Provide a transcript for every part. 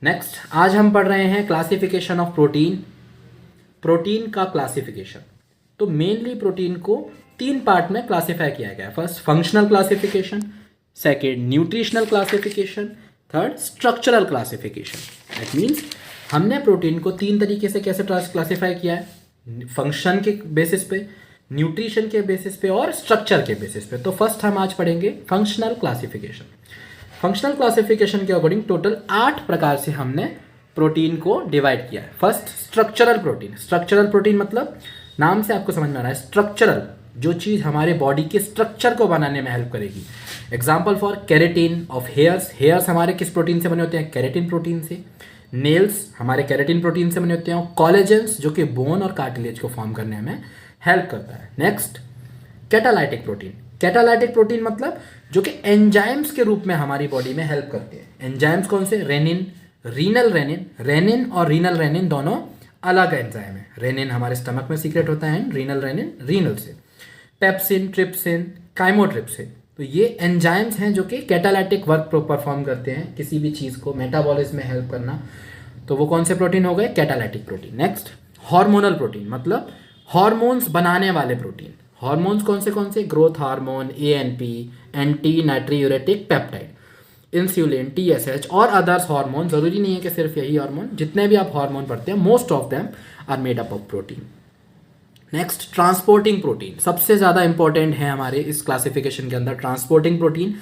Next आज हम पढ़ रहे हैं क्लासिफिकेशन ऑफ प्रोटीन। प्रोटीन का क्लासिफिकेशन, तो मेनली प्रोटीन को तीन पार्ट में क्लासिफाई किया गया है। First functional classification, second nutritional classification, third structural classification. That means हमने प्रोटीन को तीन तरीके से कैसे क्लासिफाई किया है, फंक्शन के बेसिस पे, न्यूट्रिशन के बेसिस पे और स्ट्रक्चर के बेसिस पे। तो फर्स्ट हम आज पढ़ेंगे फंक्शनल क्लासिफिकेशन। फंक्शनल क्लासिफिकेशन के अकॉर्डिंग टोटल 8 प्रकार से हमने प्रोटीन को डिवाइड किया है। First structural protein. Structural protein मतलब नाम से आपको समझ में आ रहा है, स्ट्रक्चरल, जो चीज़ हमारे बॉडी के स्ट्रक्चर को बनाने में हेल्प करेगी। Example for keratin of hairs. Hairs हमारे किस प्रोटीन से बने होते हैं? केरेटिन प्रोटीन से। नेल्स हमारे केरेटिन प्रोटीन से बने होते हैं। कोलेजेंस जो कि बोन और कार्टिलेज को फॉर्म करने में हेल्प करता है। Next catalytic protein. Catalytic protein मतलब जो कि एंजाइम्स के रूप में हमारी बॉडी में हेल्प करते हैं। एंजाइम्स कौन से? Renin, renal renin. रेनिन और रीनल रेनिन दोनों अलग एंजाइम है। रेनिन हमारे स्टमक में सीक्रेट होता है, रीनल रेनिन रीनल से। पेप्सिन, ट्रिप्सिन, काइमोट्रिप्सिन, तो ये एंजाइम्स हैं जो कि कैटालाइटिक वर्क परफॉर्म करते हैं, किसी भी चीज़ को मेटाबॉलिज्म में हेल्प करना। तो वो कौन से प्रोटीन हो गए? Catalytic protein. Next hormonal protein मतलब हार्मोन्स बनाने वाले प्रोटीन। हार्मोन्स कौन से? Growth hormone, ANP, anti natriuretic peptide, insulin, TSH और अदर्स हार्मोन। जरूरी नहीं है कि सिर्फ यही हार्मोन, जितने भी आप हार्मोन पढ़ते हैं most of them are made up of protein. Next transporting protein, सबसे ज़्यादा इंपॉर्टेंट है हमारे इस क्लासिफिकेशन के अंदर। ट्रांसपोर्टिंग प्रोटीन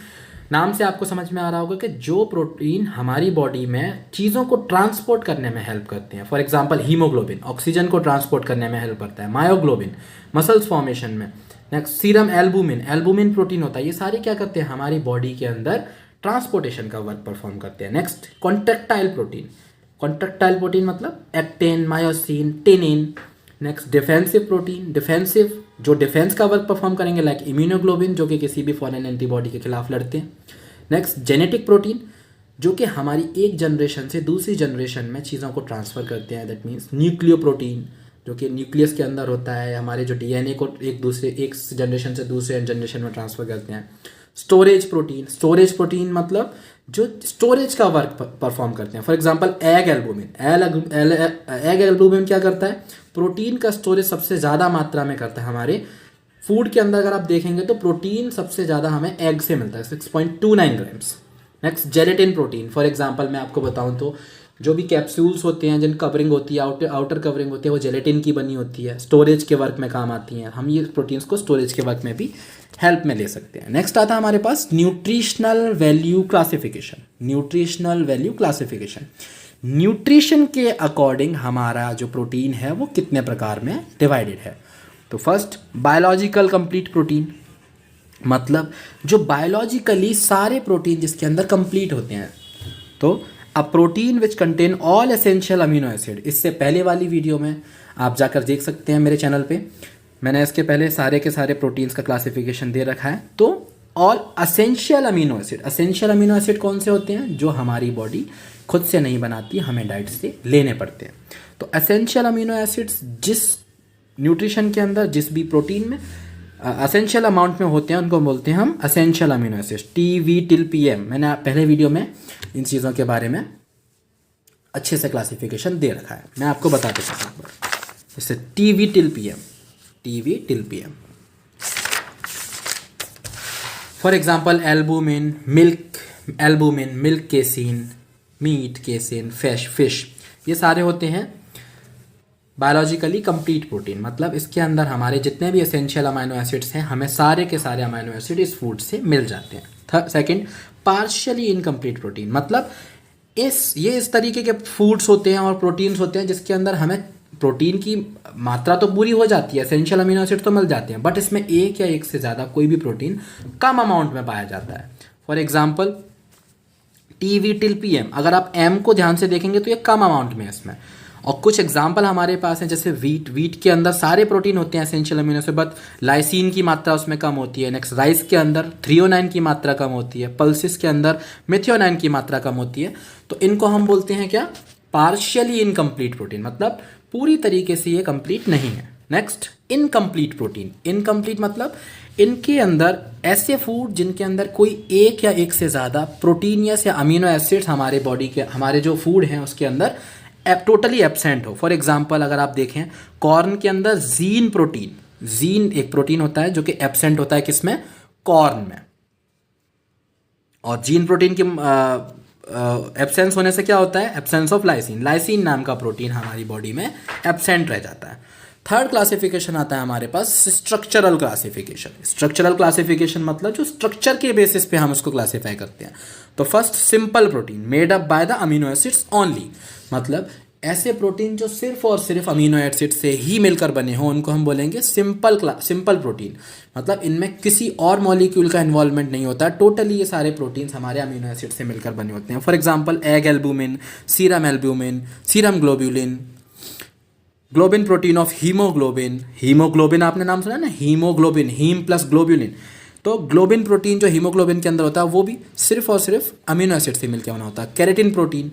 नाम से आपको समझ में आ रहा होगा कि जो प्रोटीन हमारी बॉडी में चीज़ों को ट्रांसपोर्ट करने में हेल्प करते हैं। फॉर एग्जांपल हीमोग्लोबिन ऑक्सीजन को ट्रांसपोर्ट करने में हेल्प करता है। मायोग्लोबिन मसल्स फॉर्मेशन में। Next serum albumin, albumin protein होता है। ये सारे क्या करते हैं? हमारी बॉडी के अंदर ट्रांसपोर्टेशन का वर्क परफॉर्म करते हैं। Next contractile protein. Contractile protein मतलब actin, myosin, titin. Next defensive protein. Defensive जो डिफेंस का वर्क परफॉर्म करेंगे, लाइक इम्यूनोग्लोबिन जो कि किसी भी फॉरेन एंटीबॉडी के खिलाफ लड़ते हैं। नेक्स्ट जेनेटिक प्रोटीन जो कि हमारी एक जनरेशन से दूसरी जनरेशन में चीज़ों को ट्रांसफ़र करते हैं। दैट मीन्स न्यूक्लियो प्रोटीन जो कि न्यूक्लियस के अंदर होता है, हमारे जो डीएनए को एक जनरेशन से दूसरे जनरेशन में ट्रांसफ़र करते हैं। Storage protein. स्टोरेज प्रोटीन मतलब जो स्टोरेज का वर्क परफॉर्म करते हैं। For example egg albumin. Egg albumin क्या करता है? प्रोटीन का स्टोरेज सबसे ज़्यादा मात्रा में करता है। हमारे फूड के अंदर अगर आप देखेंगे तो प्रोटीन सबसे ज़्यादा हमें एग से मिलता है, 6.29 grams. Next gelatin protein. For example मैं आपको बताऊं तो जो भी कैप्सूल्स होते हैं, जिन कवरिंग होती है, आउटर कवरिंग होती है, वो जेलेटिन की बनी होती है, स्टोरेज के वर्क में काम आती हैं। हम ये प्रोटीन्स को स्टोरेज के वर्क में भी हेल्प में ले सकते हैं। नेक्स्ट आता है हमारे पास nutritional value classification. Nutritional value classification, nutrition के अकॉर्डिंग हमारा जो प्रोटीन है वो कितने प्रकार में डिवाइडेड है। तो फर्स्ट बायोलॉजिकल कंप्लीट प्रोटीन मतलब जो बायोलॉजिकली सारे प्रोटीन जिसके अंदर कंप्लीट होते हैं। तो a protein which contain all essential amino acid. इससे पहले वाली वीडियो में आप जाकर देख सकते हैं मेरे चैनल पे, मैंने इसके पहले सारे के सारे प्रोटीन्स का क्लासिफिकेशन दे रखा है। तो all essential amino acid, essential amino acid कौन से होते हैं? जो हमारी बॉडी खुद से नहीं बनाती, हमें डाइट से लेने पड़ते हैं। तो एसेंशियल अमीनो एसिड्स जिस न्यूट्रिशन के अंदर, जिस भी प्रोटीन में एसेंशियल अमाउंट में होते हैं, उनको बोलते हैं हम essential amino acids, T till PM. मैंने पहले वीडियो में इन चीज़ों के बारे में अच्छे से क्लासिफिकेशन दे रखा है, मैं आपको बता देता हूँ एक बार। जैसे T till PM. For example albumin, milk casein, meat casein, fish, ये सारे होते हैं बायोलॉजिकली कंप्लीट प्रोटीन। मतलब इसके अंदर हमारे जितने भी एसेंशियल अमाइनो एसिड्स हैं, हमें सारे के सारे अमाइनो एसिड इस फूड से मिल जाते हैं। सेकंड पार्शियली इनकम्प्लीट प्रोटीन मतलब इस तरीके के फूड्स होते हैं और प्रोटीन्स होते हैं जिसके अंदर हमें प्रोटीन की मात्रा तो पूरी हो जाती है, एसेंशियल अमीनो एसिड तो मिल जाते हैं, बट इसमें एक या एक से ज़्यादा कोई भी प्रोटीन कम अमाउंट में पाया जाता है। For example T till PM, अगर आप एम को ध्यान से देखेंगे तो ये कम अमाउंट में है इसमें। और कुछ एग्जाम्पल हमारे पास हैं, जैसे वीट के अंदर सारे प्रोटीन होते हैं essential amino acid, but lysine की मात्रा उसमें कम होती है। नेक्स्ट राइस के अंदर थ्रियोनाइन की मात्रा कम होती है, पल्सिस के अंदर मेथियोनाइन की मात्रा कम होती है। तो इनको हम बोलते हैं क्या? पार्शियली इनकम्प्लीट प्रोटीन, मतलब पूरी तरीके से ये कंप्लीट नहीं है। Next incomplete protein. इनकम्प्लीट मतलब इनके अंदर ऐसे फूड जिनके अंदर कोई एक या एक से ज़्यादा प्रोटीनियस या अमीनो एसिड्स हमारे बॉडी के, हमारे जो फूड हैं उसके अंदर टोटली एब्सेंट हो। फॉर एग्जांपल अगर आप देखें कॉर्न के अंदर जीन प्रोटीन, जीन एक प्रोटीन होता है जो कि एब्सेंट होता है किसमें, कॉर्न में। और जीन प्रोटीन की एब्सेंस होने से क्या होता है, एब्सेंस ऑफ लाइसिन, लाइसिन नाम का प्रोटीन हमारी बॉडी में एब्सेंट रह जाता है। थर्ड क्लासिफिकेशन आता है हमारे पास स्ट्रक्चरल क्लासिफिकेशन। स्ट्रक्चरल क्लासिफिकेशन मतलब जो स्ट्रक्चर के बेसिस पे हम उसको क्लासिफाई करते हैं। तो first simple protein made up by the amino acids only, मतलब ऐसे प्रोटीन जो सिर्फ और सिर्फ अमीनो एसिड से ही मिलकर बने हों उनको हम बोलेंगे सिंपल प्रोटीन। मतलब इनमें किसी और मॉलिक्यूल का इन्वॉल्वमेंट नहीं होता, टोटली ये सारे प्रोटीन्स हमारे अमीनो एसिड से मिलकर बने होते हैं। For example egg albumin, serum albumin, serum globulin, globin protein of haemoglobin. Haemoglobin आपने नाम सुना ना, हीमोग्लोबिन, हीम प्लस ग्लोब्यूलिन। तो ग्लोबिन प्रोटीन जो हीमोग्लोबिन के अंदर होता है वो भी सिर्फ और सिर्फ अमीनो एसिड से मिलकर बना होता है। केराटिन प्रोटीन,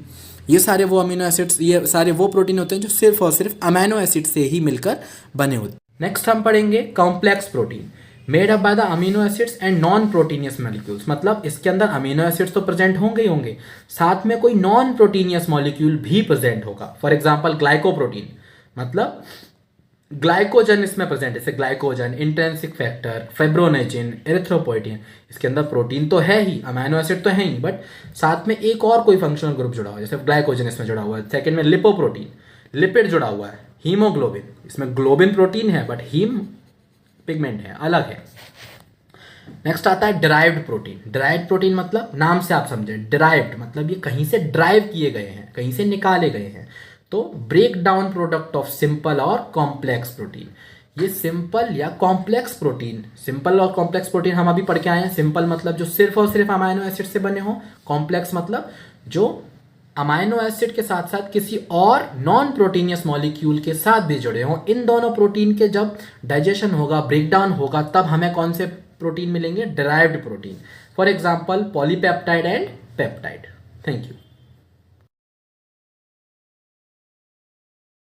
ये सारे वो अमीनो एसिड्स, ये सारे वो प्रोटीन होते हैं जो सिर्फ और सिर्फ अमीनो एसिड से ही मिलकर बने होते हैं। नेक्स्ट हम पढ़ेंगे complex protein made up by the amino acids and non proteinaceous molecules. मतलब इसके अंदर अमीनो एसिड्स तो प्रेजेंट होंगे ही होंगे, साथ में कोई नॉन प्रोटीनियस मॉलिक्यूल भी प्रेजेंट होगा। फॉर एग्जाम्पल ग्लाइकोप्रोटीन, मतलब ग्लाइकोजन इसमें प्रेजेंट है, जैसे ग्लाइकोजन, इंट्रिंसिक फैक्टर, फाइब्रोनेजिन, एरिथ्रोपोइटिन। इसके अंदर प्रोटीन तो है ही, अमीनो एसिड तो है ही, बट साथ में एक और कोई फंक्शनल ग्रुप जुड़ा हुआ है, जैसे ग्लाइकोजन इसमें जुड़ा हुआ है। सेकंड में लिपोप्रोटीन, लिपिड जुड़ा हुआ है। हीमोग्लोबिन, इसमें ग्लोबिन प्रोटीन है बट हीम पिगमेंट है, अलग है। नेक्स्ट आता है डिराइव्ड प्रोटीन। डिराइव्ड प्रोटीन मतलब नाम से आप समझे, डिराइव्ड मतलब ये कहीं से ड्राइव किए गए हैं, कहीं से निकाले गए हैं। तो break down product of simple और कॉम्प्लेक्स प्रोटीन। ये सिंपल या कॉम्प्लेक्स प्रोटीन, सिंपल और कॉम्प्लेक्स प्रोटीन हम अभी पढ़ के आए हैं। सिंपल मतलब जो सिर्फ और सिर्फ अमाइनो एसिड से बने हों, कॉम्प्लेक्स मतलब जो अमाइनो एसिड के साथ साथ किसी और नॉन प्रोटीनियस मॉलिक्यूल के साथ भी जुड़े हों। इन दोनों प्रोटीन के जब डाइजेशन होगा, ब्रेकडाउन होगा, तब हमें कौन से प्रोटीन मिलेंगे, derived protein. For example polypeptide and peptide. Thank you.